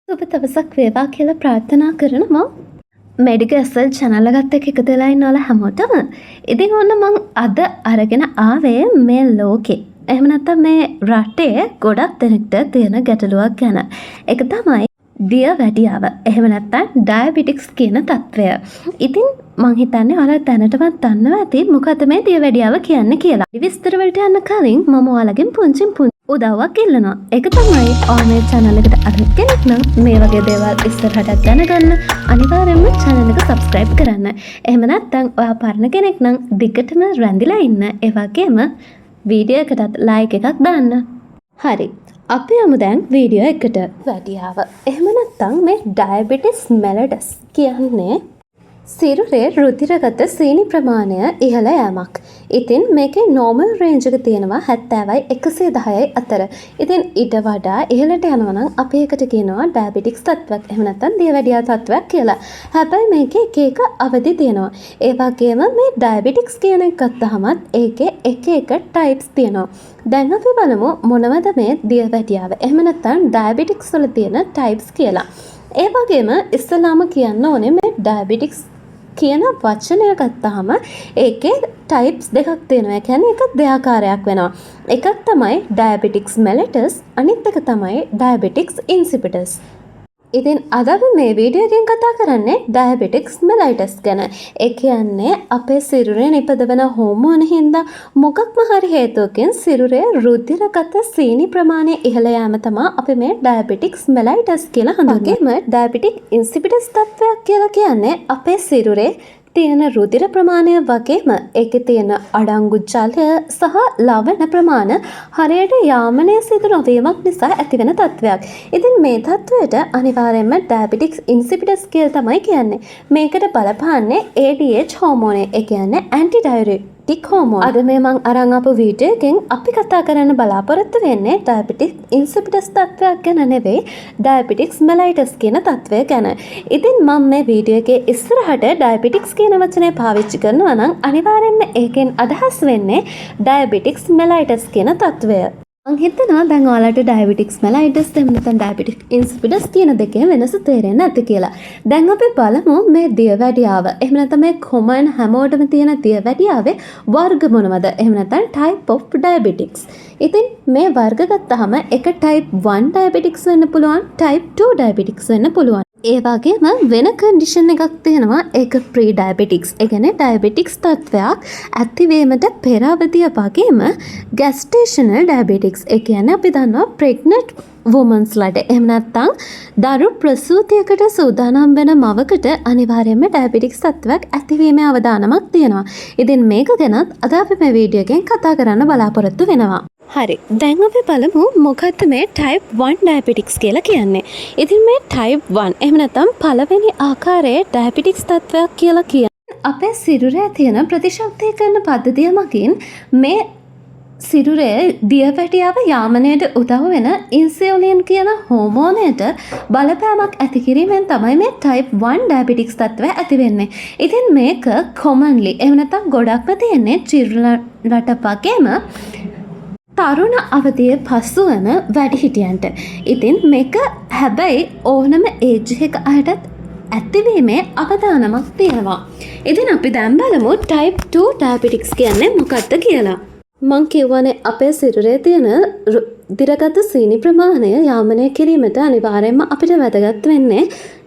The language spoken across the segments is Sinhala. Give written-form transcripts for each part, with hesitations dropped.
සුබ දවසක් වේවා කියලා ප්‍රාර්ථනා කරනවා. මෙඩිකල් channel එකත් එක්ක එකතු වෙලා ඉන්න ඔයාලා හැමෝටම. ඉතින් ඔන්න මං අද අරගෙන ආවේ මේ ලෝකේ. එහෙම නැත්නම් මේ රටේ ගොඩක් දෙනෙක්ට තියෙන ගැටලුවක් ගැන. ඒක තමයි දියවැඩියාව. එහෙම නැත්නම් ඩයබටික්ස් කියන තත්ත්වය. ඉතින් මං හිතන්නේ ඔයාලා දැනටවත් දන්නවා ඇති මොකද මේ දියවැඩියාව කියන්නේ කියලා. විස්තර වලට යන්න කලින් මම ඔයාලගෙන් පුංචි උදව්වක් ඉල්ලනවා. ඒක තමයි ඔයාලේ channel එකට අලුත් කෙනෙක් නම් මේ වගේ දේවල් ඉස්සරහට දැනගන්න අනිවාර්යයෙන්ම channel එක subscribe කරන්න. එහෙම නැත්නම් ඔයා පරණ කෙනෙක් නම් දිගටම රැඳිලා ඉන්න. ඒ වගේම වීඩියෝ එකටත් like එකක් දාන්න. හරි. අපි යමු දැන් වීඩියෝ එකට. වැඩියාව. එහෙම නැත්නම් මේ diabetes mellitus කියන්නේ සිරුරේ රුධිරගත සීනි ප්‍රමාණය ඉහළ යෑමක්. ඉතින් මේකේ normal range එක තියෙනවා 70යි 110යි අතර. ඉතින් ඊට වඩා ඉහළට යනවා නම් අපි ඒකට කියනවා diabetes තත්ත්වයක්. එහෙම නැත්නම් දියවැඩියා තත්ත්වයක් කියලා. හැබැයි මේකේ එක එක අවදි තියෙනවා. ඒ වගේම මේ diabetes කියන එක ගත්තහමත් ඒකේ එක එක types තියෙනවා. දැන් අපි බලමු මොනවද මේ දියවැඩියාව. එහෙම නැත්නම් diabetes වල තියෙන types කියලා. ඒ වගේම ඉස්සලාම කියන්න ඕනේ මේ diabetes කියන වචනය ගත්තාම ඒකේ types දෙකක් තියෙනවා. ඒ කියන්නේ එක දෙආකාරයක් වෙනවා. එකක් තමයි diabetes mellitus අනිත් එක තමයි diabetes insipidus. ඉතින් අද අපි මේ වීඩියෝ එකෙන් කතා කරන්නේ diabetes mellitus ගැන. ඒ කියන්නේ අපේ සිරුරේ නිපදවන හෝමෝන හින්දා මොකක්ම හරි හේතුවකින් සිරුරේ රුධිරගත සීනි ප්‍රමාණය ඉහළ යාම තමයි අපි මේ diabetes mellitus කියලා හඳුන්වන්නේ. diabetic insipidus තත්ත්වයක් කියලා කියන්නේ අපේ සිරුරේ තියෙන රුධිර ප්‍රමාණය වගේම ඒකේ තියෙන අඩංගු ජලය සහ ලවණ ප්‍රමාණ හරියට යාමනය සිදු නොවීමක් නිසා ඇතිවෙන තත්ත්වයක්. ඉතින් මේ තත්ත්වයට අනිවාර්යයෙන්ම diabetes insipidus කියලා තමයි කියන්නේ. මේකට බලපාන්නේ ADH හෝමෝනය. ඒ කියන්නේ antidiuretic hormone. අද මේ මං අරන් ආපු වීඩියෝ එකෙන් අපි කතා කරන්න බලාපොරොත්තු වෙන්නේ diabetes insipidus තත්ත්වයක් ගැන නෙවෙයි diabetes mellitus කියන තත්ත්වය ගැන. ඉතින් මම මේ වීඩියෝ එකේ ඉස්සරහට diabetes කියන වචනේ පාවිච්චි කරනවා නම් අනිවාර්යයෙන්ම ඒකෙන් අදහස් වෙන්නේ diabetes mellitus කියන තත්ත්වය. මං හිතනවා දැන් ඔයාලට diabetes mellitus එහෙම නැත්නම් diabetes insipidus කියන දෙකේ වෙනස තේරෙන්නේ නැති කියලා. දැන් අපි බලමු මේ දියවැඩියාව. එහෙම නැත්නම් මේ common හැමෝටම තියෙන දියවැඩියාවේ වර්ග මොනවද? එහෙම නැත්නම් type of diabetics. ඉතින් මේ වර්ග ගත්තාම එක type 1 diabetics වෙන්න පුළුවන්, type 2 diabetics වෙන්න පුළුවන්. ඒ වගේම වෙන කන්ඩිෂන් එකක් තියෙනවා. ඒක ප්‍රී ඩයබටික්ස්. ඒ කියන්නේ ඩයබටික්ස් තත්ත්වයක් ඇතිවීමට පෙර අවධිය වගේම ගැස්ටේෂනල් ඩයබටික්ස්. ඒ කියන්නේ අපි දන්නවා ප්‍රෙග්නන්ට් වුමන්ස්ලාට එහෙම නැත්නම් දරු ප්‍රසූතියකට සූදානම් වෙන මවකට අනිවාර්යයෙන්ම ඩයබටික්ස් තත්ත්වයක් ඇතිවීමේ අවදානමක් තියෙනවා. ඉතින් මේක ගැනත් අද අපි මේ වීඩියෝ එකෙන් කතා කරන්න බලාපොරොත්තු වෙනවා. හරි. දැන් අපි බලමු මොකක්ද මේ type 1 diabetics කියලා කියන්නේ. ඉතින් මේ type 1 එහෙම නැත්නම් පළවෙනි ආකාරයේ diabetics තත්ත්වයක් කියලා කියන්නේ අපේ සිරුරේ තියෙන ප්‍රතිශක්තිකරණ පද්ධතිය මගින් මේ සිරුරේ දියවැඩියාව යාමනයට උදව් වෙන ඉන්සියුලින් කියන හෝමෝනයට බලපෑමක් ඇති කිරීමෙන් තමයි මේ type 1 diabetics තත්ත්වය ඇති වෙන්නේ. ඉතින් මේක commonly එහෙම නැත්නම් ගොඩක්ම තියෙන්නේ චිල්ඩ්‍රන්ලට වගේම තරුණ අවධිය පසු වන වැඩිහිටියන්ට. ඉතින් මේක හැබැයි ඕනම ඒජ් එක අයටත් ඇතිවීමේ අවදානමක් තියෙනවා. ඉතින් අපි දැන් බලමු type 2 diabetics කියන්නේ මොකක්ද කියලා. මං කියවනේ අපේ සිරුරේ තියෙන දිරගත සීනි ප්‍රමාණය යාමනය කිරීමට අනිවාර්යයෙන්ම අපිට වැදගත් වෙන්නේ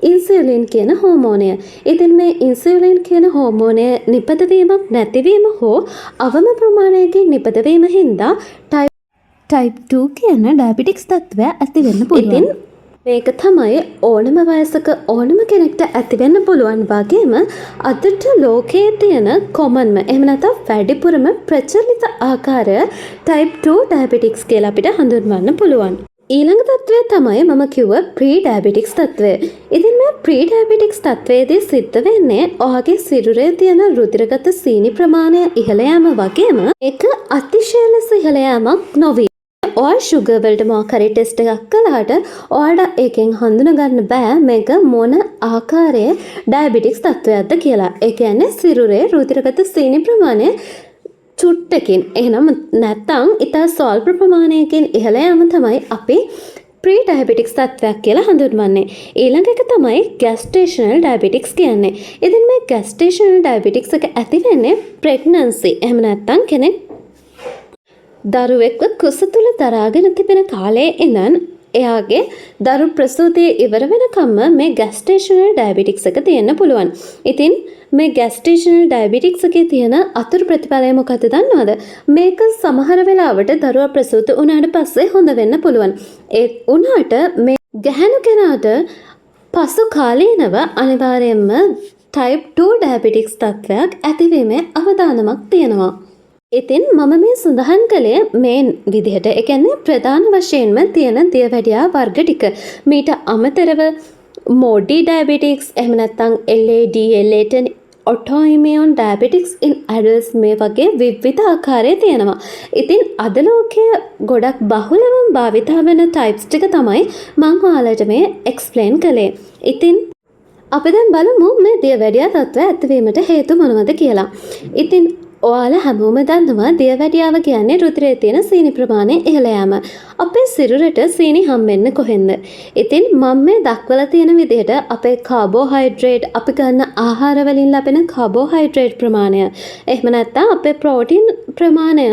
ඉන්සියුලින් කියන හෝමෝනය. ඉතින් මේ ඉන්සියුලින් කියන හෝමෝනය නිපදවීමක් නැතිවීම හෝ අවම ප්‍රමාණයකින් නිපදවීම හින්දා type 2 කියන ඩයබටික්ස් තත්ත්වය ඇති වෙන්න පුළුවන්. ඉතින් මේක තමයි ඕනම වයසක ඕනම කෙනෙක්ට ඇති වෙන්න පුළුවන් වගේම අදට ලෝකයේ තියෙන කොමන්ම එහෙම නැත්නම් වැඩිපුරම ප්‍රචලිත ආකාරය type 2 diabetics කියලා අපිට හඳුන්වන්න පුළුවන්. ඊළඟ තත්ත්වය තමයි මම කිව්ව pre-diabetics තත්ත්වය. ඉතින් මේ pre-diabetics තත්ත්වයේදී සිද්ධ වෙන්නේ ඔයාගේ සිරුරේ තියෙන රුධිරගත සීනි ප්‍රමාණය ඉහළ යාම වගේම ඒක අතිශය ලෙස ඉහළ යාමක් නොවේ. ඔයා ෂුගර් වලට මොකක් හරි ටෙස්ට් එකක් කළාට ඔයාලට ඒකෙන් හඳුනා ගන්න බෑ මේක මොන ආකාරයේ ඩයබටික්ස් තත්ත්වයක්ද කියලා. ඒ කියන්නේ සිරුරේ රුධිරගත සීනි ප්‍රමාණය චුට්ටකින් එහෙනම් නැත්නම් ඉතා ස්වල්ප ප්‍රමාණයකින් ඉහළ යාම තමයි අපි ප්‍රී ඩයබටික්ස් තත්ත්වයක් කියලා හඳුන්වන්නේ. ඊළඟ එක තමයි ගැස්ටේෂනල් ඩයබටික්ස් කියන්නේ. ඉතින් මේ ගැස්ටේෂනල් ඩයබටික්ස් එක ඇති වෙන්නේ ප්‍රෙග්නන්සි එහෙම නැත්නම් කෙනෙක් දරුවෙක්ව කුස තුල දරාගෙන තිබෙන කාලයේ ඉඳන් එයාගේ දරු ප්‍රසූතිය ඉවර වෙනකම්ම මේ ගැස්ටේෂනල් ඩයබටික්ස් එක තියෙන්න පුළුවන්. ඉතින් මේ ගැස්ටේෂනල් ඩයබටික්ස් එකේ තියෙන අතුරු ප්‍රතිඵලය මොකක්ද දන්නවද? මේක සමහර වෙලාවට දරුවා ප්‍රසූත වුණාට පස්සේ හොඳ වෙන්න පුළුවන්. ඒ වුණාට මේ ගැහැණු කෙනාට පසු කාලීනව අනිවාර්යයෙන්ම type 2 ඩයබටික්ස් තත්ත්වයක් ඇතිවීමේ අවදානමක් තියෙනවා. ඉතින් මම මේ සඳහන් කළේ මේ විදිහට. ඒ කියන්නේ ප්‍රධාන වශයෙන්ම තියෙන දියවැඩියා වර්ග ටික. මීට අමතරව මොඩි ඩයබටික්ස් එහෙම නැත්නම් LAD latent autoimmune diabetics in adults මේ වගේ විවිධ ආකාරයේ තියෙනවා. ඉතින් අද ලෝකයේ ගොඩක් බහුලවම භාවිත වෙන types ටික තමයි මම ඔයාලට මේ explain කළේ. ඉතින් අපි දැන් බලමු මේ දියවැඩියා තත්ත්වය ඇතිවීමට හේතු මොනවද කියලා. ඉතින් ඔයාලා හැමෝම දන්නවා දියවැඩියාව කියන්නේ රුධිරයේ තියෙන සීනි ප්‍රමාණය ඉහළ යාම. අපේ සිරුරට සීනි හම්බෙන්න කොහෙන්ද? ඉතින් මම මේ දක්වලා තියෙන විදිහට අපේ කාබෝහයිඩ්‍රේට් අපි ගන්න ආහාර වලින් ලැබෙන කාබෝහයිඩ්‍රේට් ප්‍රමාණය එහෙම නැත්නම් අපේ ප්‍රෝටීන් ප්‍රමාණය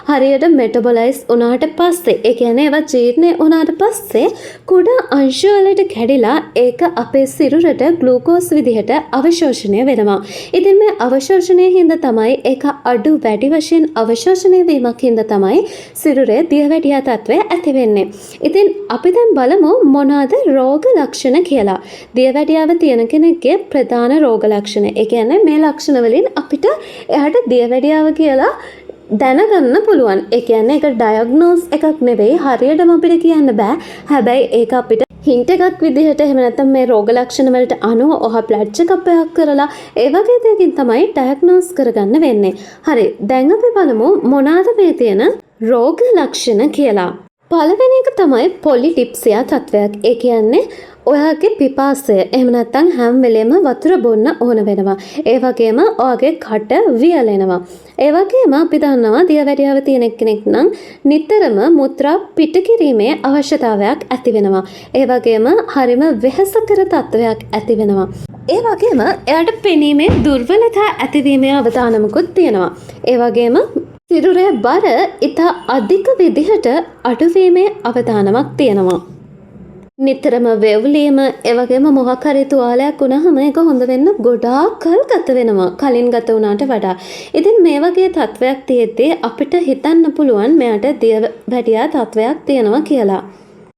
හරියට මෙටබොලයිස් වුණාට පස්සේ ඒ කියන්නේ ඒවා ජීර්ණය වුණාට පස්සේ කුඩා අංශ වලට කැඩිලා ඒක අපේ සිරුරට ග්ලූකෝස් විදිහට අවශෝෂණය වෙනවා. ඉතින් මේ අවශෝෂණය හින්දා තමයි ඒක අඩු වැඩි වශයෙන් අවශෝෂණය වීමක් හින්දා තමයි සිරුරේ දියවැඩියා තත්ත්වය ඇති වෙන්නේ. ඉතින් අපි දැන් බලමු මොනවාද රෝග ලක්ෂණ කියලා. දියවැඩියාව තියෙන කෙනෙක්ගේ ප්‍රධාන රෝග ලක්ෂණ. ඒ කියන්නේ මේ ලක්ෂණ වලින් අපිට එයාට දියවැඩියාව කියලා දැනගන්න පුළුවන්. ඒ කියන්නේ ඒක ඩයග්නෝස් එකක් නෙවෙයි. හරියටම අපිට කියන්න බෑ. හැබැයි ඒක අපිට හින්ට් එකක් විදිහට එහෙම නැත්නම් මේ රෝග ලක්ෂණ වලට අනුව ඔහ බ්ලඩ් චෙකප් එකක් කරලා ඒ වගේ දෙයකින් තමයි ඩයග්නෝස් කරගන්න වෙන්නේ. හරි. දැන් අපි බලමු මොනවාද මේ තියෙන රෝග ලක්ෂණ කියලා. පළවෙනි එක තමයි පොලිඩිප්සියා තත්වයක්. ඒ කියන්නේ ඔයාගේ පිපාසය එහෙම නැත්නම් හැම වෙලෙම වතුර බොන්න ඕන වෙනවා. ඒ වගේම ඔයාගේ කට වියලෙනවා. ඒ වගේම අපි දන්නවා දියවැඩියාව තියෙන කෙනෙක් නම් නිතරම මුත්‍රා පිට කිරීමේ අවශ්‍යතාවයක් ඇති වෙනවා. ඒ වගේම හරිම වෙහෙසකර තත්වයක් ඇති වෙනවා. ඒ වගේම එයාට පෙනීමේ දුර්වලතා ඇතිවීමේ අවදානමකුත් තියෙනවා. ඒ වගේම සිරුරේ බර ඉතා අධික විදිහට අඩුවීමේ අවදානමක් තියෙනවා. නිතරම වෙව්ලීම ඒ වගේම මොකක් හරි තුවාලයක් වුණාම ඒක හොඳ වෙන්න ගොඩාක් කල් ගත වෙනවා කලින් ගත වුණාට වඩා. ඉතින් මේ වගේ තත්වයක් තියෙද්දී අපිට හිතන්න පුළුවන් මෙයාට දියවැඩියා තත්වයක් තියෙනවා කියලා.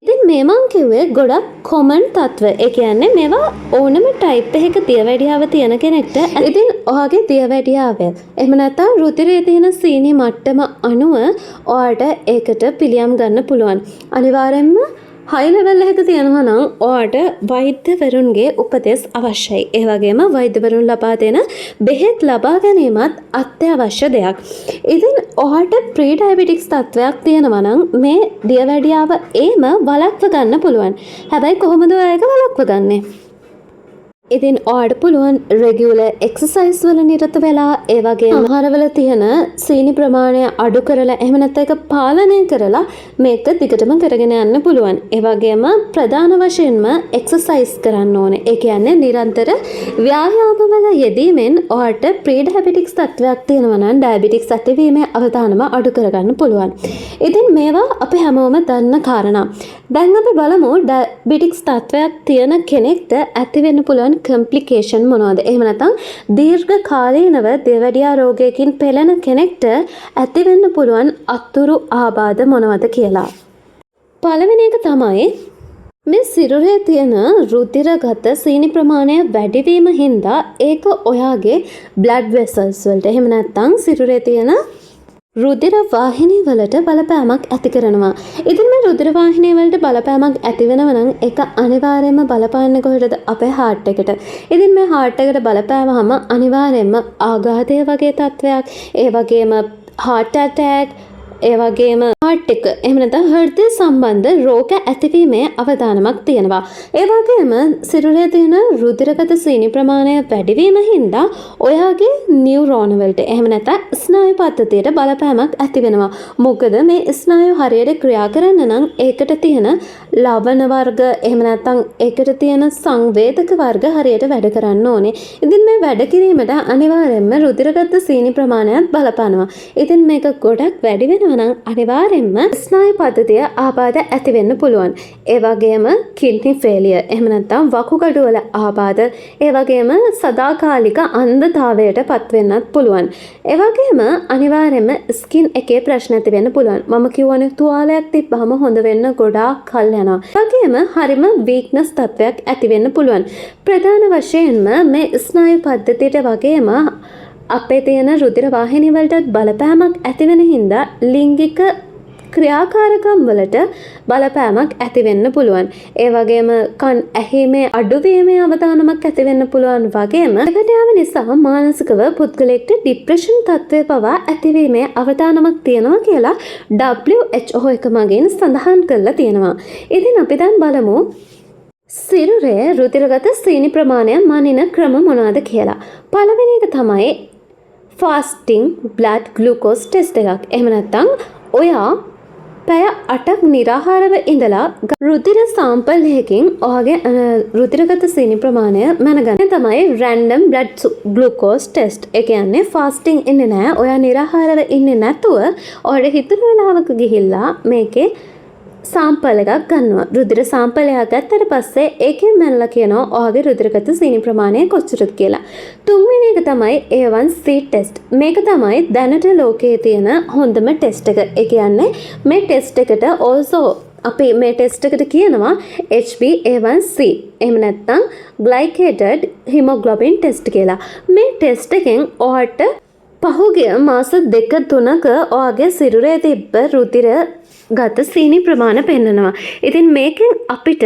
ඉතින් මේ මං කිව්වේ ගොඩක් කොමන් තත්ත්ව. ඒ කියන්නේ මේවා ඕනම ටයිප් එකක දියවැඩියාව තියෙන කෙනෙක්ට ඉතින් ඔයාගේ දියවැඩියාව එහෙම නැත්නම් රුධිරයේ තියෙන සීනි මට්ටම අනුව ඔයාට ඒකට පිළියම් ගන්න පුළුවන්. අනිවාර්යෙන්ම හයි ලෙවල් එකක තියෙනවා නම් ඔයාට වෛද්‍යවරුන්ගේ උපදෙස් අවශ්‍යයි. ඒ වගේම වෛද්‍යවරුන් ලබා දෙන බෙහෙත් ලබා ගැනීමත් අත්‍යවශ්‍ය දෙයක්. ඉතින් ඔයාට ප්‍රී ඩයබටික්ස් තත්ත්වයක් තියෙනවා නම් මේ දියවැඩියාව ඒම වළක්ව ගන්න පුළුවන්. හැබැයි කොහොමද ඔයා ඒක වළක්ව ගන්නේ? ඉතින් ඔයාට පුළුවන් රෙගියුලර් එක්සර්සයිස් වල නිරත වෙලා ඒ වගේම ආහාරවල තියෙන සීනි ප්‍රමාණය අඩු කරලා එහෙම නැත්නම් ඒක පාලනය කරලා මේක දිගටම කරගෙන යන්න පුළුවන්. ඒ වගේම ප්‍රධාන වශයෙන්ම එක්සර්සයිස් කරන්න ඕනේ. ඒ කියන්නේ නිරන්තර ව්‍යායාමවල යෙදීමෙන් ඔයාට ප්‍රී ඩයබටික්ස් තත්ත්වයක් තියෙනවා නම් ඩයබටික්ස් ඇතිවීමේ අවදානම අඩු කරගන්න පුළුවන්. ඉතින් මේවා අපි හැමෝම දන්න කාරණා. දැන් අපි බලමු ඩයබටික්ස් තත්ත්වයක් තියෙන කෙනෙක්ට ඇති වෙන්න පුළුවන් කම්ප්ලිකේෂන් මොනවද? එහෙම නැත්නම් දීර්ඝ කාලීනව දියවැඩියා රෝගයකින් පෙළෙන කෙනෙක්ට ඇති වෙන්න පුළුවන් අතුරු ආබාධ මොනවද කියලා. පළවෙනි එක තමයි මේ සිරුරේ තියෙන රුධිරගත සීනි ප්‍රමාණය වැඩිවීම හින්දා ඒක ඔයාගේ බ්ලඩ් වෙසල්ස් වලට එහෙම නැත්නම් සිරුරේ තියෙන රුධිර වාහිනී වලට බලපෑමක් ඇති කරනවා. ඉතින් මේ රුධිර වාහිනී වලට බලපෑමක් ඇති වෙනවා නම් ඒක අනිවාර්යයෙන්ම බලපාන්නේ කොහෙටද? අපේ හાર્ට් එකට. ඉතින් මේ හાર્ට් එකට බලපෑවහම අනිවාර්යයෙන්ම ආඝාතය වගේ තත්වයක්, ඒ වගේම heart attack, ඒ වගේම හાર્ට් එක එහෙම නැත්නම් හෘදය සම්බන්ධ රෝග ඇතිවීමේ අවදානමක් තියෙනවා. ඒ වගේම සිරුරේ තියෙන රුධිරගත සීනි ප්‍රමාණය වැඩි වීම හින්දා ඔයාගේ නියුරෝන වලට එහෙම නැත්නම් ස්නායු පද්ධතියට බලපෑමක් ඇති වෙනවා. මොකද මේ ස්නායු හරියට ක්‍රියා කරන්න නම් ඒකට තියෙන ලවණ වර්ග එහෙම නැත්නම් ඒකට තියෙන සංවේදක වර්ග හරියට වැඩ කරන්න ඕනේ. ඉතින් මේ වැඩ කිරීමට අනිවාර්යයෙන්ම රුධිරගත සීනි ප්‍රමාණයත් බලපානවා. ඉතින් මේක ගොඩක් වැඩි වෙනවා නම් අනිවාර්යයෙන්ම ස්නායු පද්ධතිය ආබාධ ඇති වෙන්න පුළුවන්. ඒ වගේම කිඩ්නි ෆේලියර් එහෙම නැත්නම් වකුගඩු වල ආබාධ, ඒ වගේම සදාකාලික අන්ධතාවයට පත් වෙන්නත් පුළුවන්. ඒ වගේම අනිවාර්යයෙන්ම ස්කින් එකේ ප්‍රශ්න ඇති වෙන්න පුළුවන්. මම කියවනේ තුවාලයක් තිබ්බම හොඳ වෙන්න ගොඩාක් කල් යනවා. ඒ වගේම හරිම වීක්නස් තත්වයක් ඇති වෙන්න පුළුවන්. ප්‍රධාන වශයෙන්ම මේ ස්නායු පද්ධතියට වගේම අපේ තියෙන රුධිර වාහිනී වලට බලපෑමක් ඇති වෙන හින්දා ලිංගික ක්‍රියාකාරකම් වලට බලපෑමක් ඇති වෙන්න පුළුවන්. ඒ වගේම කන් ඇහිීමේ අඩුවීමේ අවදානමක් ඇති වෙන්න පුළුවන්. වගේම ඒකටම නිසා මානසිකව පුද්ගලයෙක්ට ડિප්‍රෙෂන් තත්ත්වය පවා ඇතිවීමේ අවදානමක් තියෙනවා කියලා WHO එක මගින් සඳහන් කරලා තියෙනවා. ඉතින් අපි දැන් බලමු සිරුරේ රුධිරගත සීනි ප්‍රමාණය මනින ක්‍රම මොනවාද කියලා. පළවෙනි එක තමයි ෆාස්ටිං බ්ලඩ් ග්ලූකෝස් ටෙස්ට් එකක්. එහෙම නැත්නම් ඔයා පැය 8ක් නිරාහාරව ඉඳලා රුධිර සාම්පල් එකකින් ඔයාගේ රුධිරගත සීනි ප්‍රමාණය මැනගන්න තමයි රැන්ඩම් බ්ලඩ් ග්ලූකෝස් ටෙස්ට්. ඒ කියන්නේ ෆාස්ටිං ඉන්නේ නැහැ. ඔයා නිරාහාරව ඉන්නේ නැතුව ඔයාට හිතුණු වෙලාවක ගිහිල්ලා මේකේ සාම්පල් එකක් ගන්නවා. රුධිර සාම්පල් එකක් ගත්තට පස්සේ ඒකෙන් මැනලා කියනවා ඔයාගේ රුධිරගත සීනි ප්‍රමාණය කොච්චරද කියලා. තුන්වෙනි එක තමයි A1C ටෙස්ට්. මේක තමයි දැනට ලෝකයේ තියෙන හොඳම ටෙස්ට් එක. ඒ කියන්නේ මේ ටෙස්ට් එකට also අපි මේ ටෙස්ට් එකට කියනවා HbA1c. එහෙම නැත්නම් glycated hemoglobin ටෙස්ට් කියලා. මේ ටෙස්ට් එකෙන් ඔයාට පහුගිය මාස 2-3ක ඔයාගේ සිරුරේ තිබ්බ රුධිර ගත සීනි ප්‍රමාණ පෙන්නනවා. ඉතින් මේකෙන් අපිට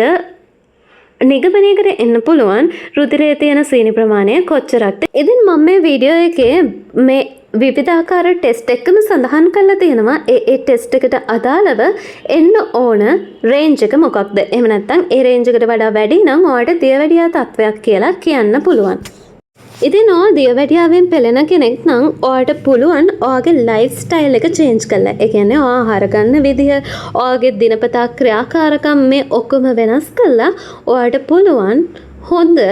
නිගමනයකට එන්න පුළුවන් රුධිරයේ තියෙන සීනි ප්‍රමාණය කොච්චරක්ද. ඉතින් මම මේ වීඩියෝ එකේ මේ විවිධාකාර ටෙස්ට් එකම සඳහන් කරලා තියෙනවා. ඒ ටෙස්ට් එකට අදාළව එන්න ඕන රේන්ජ් එක මොකක්ද. එහෙම නැත්නම් ඒ රේන්ජ් එකට වඩා වැඩි නම් ඔයාලට දියවැඩියා තත්වයක් කියලා කියන්න පුළුවන්. ඉතින් ඔයා දියවැඩියාවෙන් පෙළෙන කෙනෙක් නම් ඔයාට පුළුවන් ඔයාගේ ලයිෆ් ස්ටයිල් එක චේන්ජ් කරලා. ඒ කියන්නේ ඔයා ආහාර ගන්න විදිහ, ඔයාගේ දිනපතා ක්‍රියාකාරකම් මේ ඔක්කොම වෙනස් කරලා ඔයාට පුළුවන් හොඳ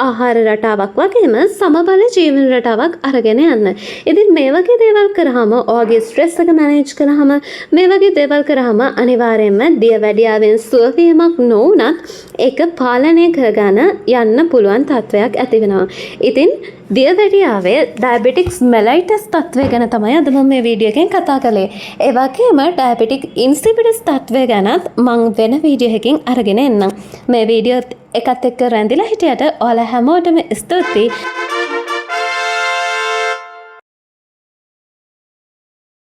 ආහාර රටාවක් වගේම සමබල ජීවන රටාවක් අරගෙන යන්න. ඉතින් මේ වගේ දේවල් කරාම ඔයාගේ ස්ට්‍රෙස් එක මැනේජ් කරාම මේ වගේ දේවල් කරාම අනිවාර්යයෙන්ම දියවැඩියාවෙන් සුවවීමක් නොවුනත් ඒක පාලනය කරගන්න යන්න පුළුවන් තත්වයක් ඇති වෙනවා. ඉතින් දියවැඩියාවේ ඩයබටික්ස් මෙලයිටස් තත්වය ගැන තමයි අද මම මේ වීඩියෝ එකෙන් කතා කළේ. ඒ වගේම ඩයබටික් ඉන්සිපිඩස් තත්වය ගැනත් මම වෙන වීඩියෝ එකකින් අරගෙන එන්නම්. මේ වීඩියෝ එකත් එක්ක රැඳිලා හිටියට ඔයාලා හැමෝටම ස්තුතියි.